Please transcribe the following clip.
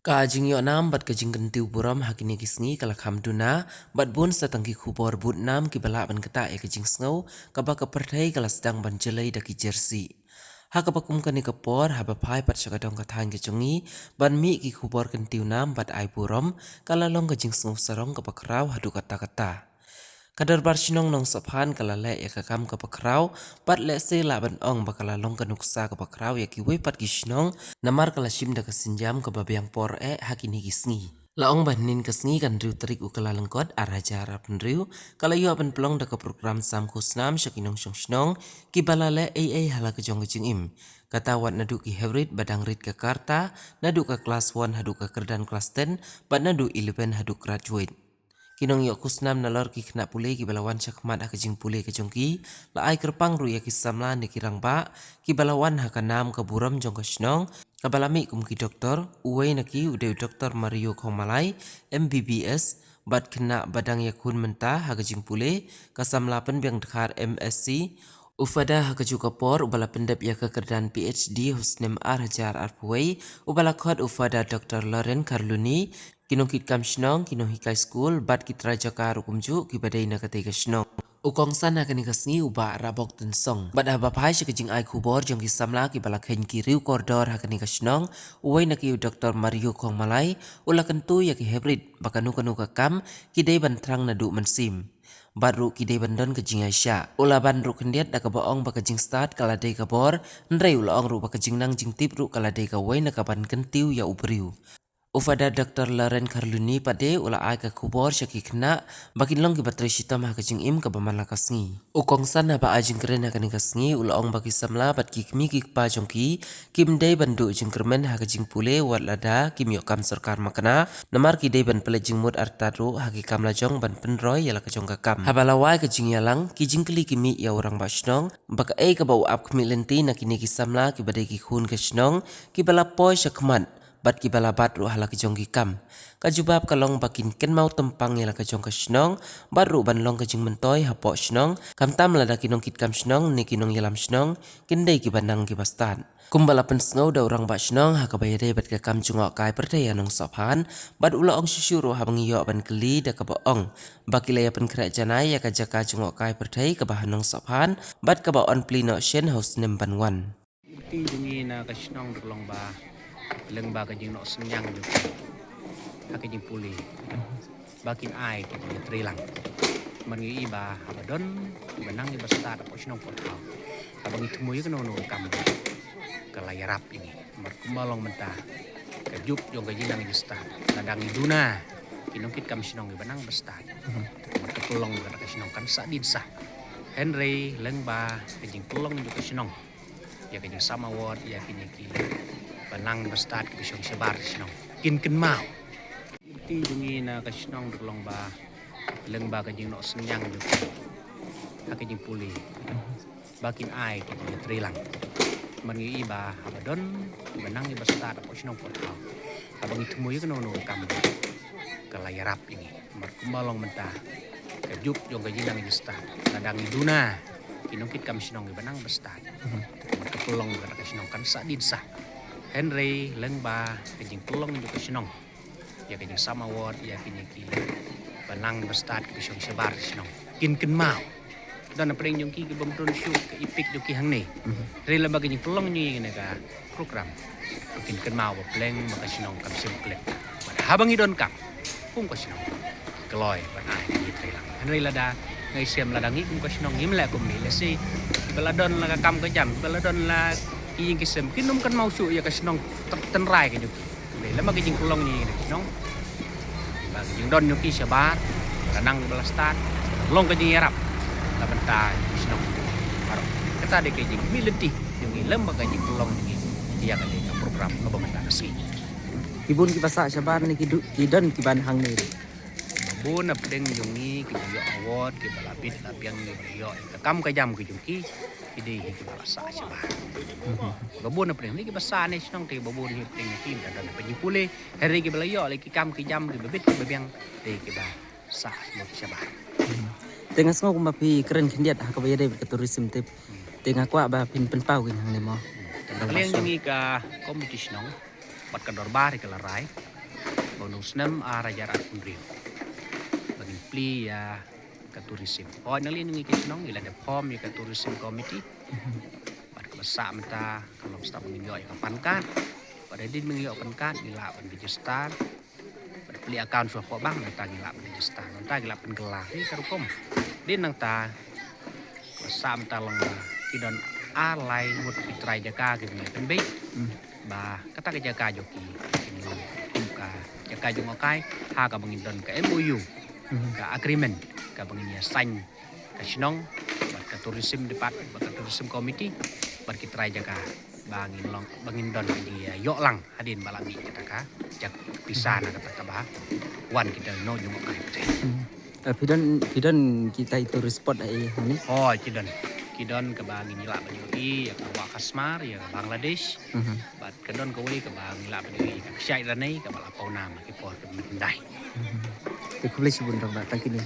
Kajing yo nam bat kajing kentiu buram hakini kisngi kala kamduna bat bun satangki kubor but nam ki bala ban kata e kajing sngo kaba kapertai kala sedang ban jelai daki jersey. Haka bakum kani kapor haba pai pat syakadong katang kecungi ban mi ki kubor kentiu nam bat ai buram kala long kajing sngo sarong kapakrau hadu kata-kata. Kadar barsinong nong saphan kala le ya kakam kapakrau pat le se la ban ong bakala long kanuksa kapakrau ya ki we pat gisnong namar kala shim da kasinjam kababiang por hakini gisngi. Laong banin kasngi kan riu terik ukala lengkot araja arap riu kala yu apan pelong da ka program sam khusnam syakinong shnong ki balale hala kejong kejing im. Kata wat nadu ki hybrid badang rit ke karta nadu ka kelas 1 hadu ka kerdan kelas 10 bat nadu 11 hadu graduate. Kinong yok kusnam nalor ki kena pule ki balawan syakmat hakajing pule kejongki la ai kerpang ru ya ki samla ni kirang ba ki balawan hakanam ka buram jong kasnong kabalami kum ki doktor uwei naki ude doktor Mario Kongmalai MBBS bat kena badang yakun mentah hakajing pule kasamla pen biang dekhar MSc Ufada hakaju kapor ubala pendep ya kekerdan PhD husnem hajar arpuai ubala khod ufada Dr. Lauren Carluni kinong kit kam shnong kinong hikai school bat kitra jaka rukumju kibadai na katega shnong. Ukong sana kani kasngi uba rabok tensong. Bat haba pai syakajing ai kubor jong ki samla ki balak hen ki riu kordor hakani kasnong uwai na ki Dr. Mario Kongmalai ula kentu ya ki hybrid bakanu kanu kakam kidai bantrang nadu mensim. Baru kidai bandon kejing Aisyah. Ula ban ru kendiat da kabaong bakajing start kala day kabor, nrei ula ong ru bakajing nang jing tip ru kala day kawai na kaban kentiu ya ubriu. Ufada Dr. Lauren Carluni pade ula ai ka kubor syaki kena bakin long ki batri shitam hakajing im ka bamala kasngi. Ukong sana ba ajing keren hakani kasngi ula ong baki samla bat ki kmi ki pa jongki kim day bandu jing kermen hakajing pule wat lada kim yok kam sarkar makana namar ki day ban pelajing mud artaru haki kam lajong ban penroy yala kajong kakam. Habalawai kajing yalang ki jing keli kimi ya orang basnong baka ka bau ap kmi lenti na kini ki samla ki badai ki khun kasnong ki bala poy syakmat bat ki balabat ru hala kejong ki kam. Kajubab kalong bakin ken mau tempang yala kejong ka shnong bat ru ban long kejing mentoy hapok shnong kam tam lada kinong kit kam shnong ni kinong yalam shnong kindai ki banang ki bastan. Kumbala pen sngow da orang ba shnong haka bayade bat ka kam jungok kai pertaya nong sophan bat ula ong syusyuru habang iyo ban keli da ka baong bakilaya pen kera janai ya ka jaka jungok kai pertai ka bahanong sophan bat ka baon plino shen house nem ban wan. Ti dungi na ka shnong durlong ba leng ba ka jing no senyang ju hakajing puli bakin ai ki trilang mangi iba abadon benang iba sta da shnong pot hau abang itu muy ka no kam ka layarap ini mar kumalong mentah ka jup jong ka jinang ji sta ladang iduna kinong kit kam shnong benang basta mar ka tulong ka shnong kan sa din sa Henry leng ba ka jing tulong ju ka shnong ya ka jing sama word ya kini ki benang bestad ke syong sebar snong kin mau ti dungi na ka snong durlong ba leng ba ka jing no senyang ju hakajing puli bakin ai ki trilang mangi iba abadon benang iba stad ko snong pot hau abang itu muy ka no kam ka layarap ini mar kumalong mentah ka jup jong ka jinang ji stad ladang iduna kinong kit kam snong benang bestad mar ka tulong ka snong kan sa din sa Henry leng ba kejing tulong ju ka shnong ya kejing sama word ya kini ki benang bestad ke syong sebar shnong kin mau dan pring jong ki bom tun shu ke ipik ju ki hang ni re la ba kejing tulong ni ne ka program kin mau ba pleng ba ka shnong kam sim klek habang idon kam pung ka shnong kloy ba ai ki trilang Henry la da ngai sem la dangi kum ka shnong yim la kum ni le si beladon la ka kam ka jam beladon la yang kisem kinum kan mau su ya kasnong tenrai ke juk le lama ke jing kulong ni nong ba jing don nyuki sabar kanang belastan long ke jing yarap la benta kasnong aro kata de ke jing milenti jing lama ke jing kulong ni dia kan de program no bamenta nasi Ibun ki basa sabar ni ki don ki ban hang ni. Bun ap deng jungi ki yo award ki balapit la piang ni yo kam ka jam ki jungi ide ki basa sabar babon ap ni ki basa ni snong te babon hi ting ki dan pa ji pule hari ki balayo le ki kam ki jam ki babit ki babiang te ki ba sa mo sabar Tengah ngok ma pi keren kendiat ha ka bayade ka tourism tip. Tengah kwa ba pin penpau ki hang ni mo. Kalian jungi ka competition bat ka dorbar ka la rai bonus 6 arajar Rio bagin pli ya ke tourism oh nali nungi kisnong ila de pom ya ke tourism committee pada besar menta kalau staf menginjau kapan kan pada din menginjau kapan kan ila pen register pada pli account suap bang menta ila pen register menta ila pen gelar ni karukom din nang ta besar menta long kidon alai mut pitrai jaka gitu pen be ba kata ke jaka joki kinong ka jaka jongokai ha ka bangindon ka MOU ka agreement ka banginya sign ka sinong bat ka tourism department bat ka tourism committee bat kitrai jaka bangin don di yok lang hadin balami kita ka jak pisana kata ka wan kita no jongokai Pidon kita itu respon ai ni. oh kidon ke bangin nila banyu ya ka Wakasmar ya ka Bangladesh bat kedon ka we ka bangin nila banyu ka syai ranai ka bala pau nama ki por ke mendai Te kuble sibun dong ba tangkini.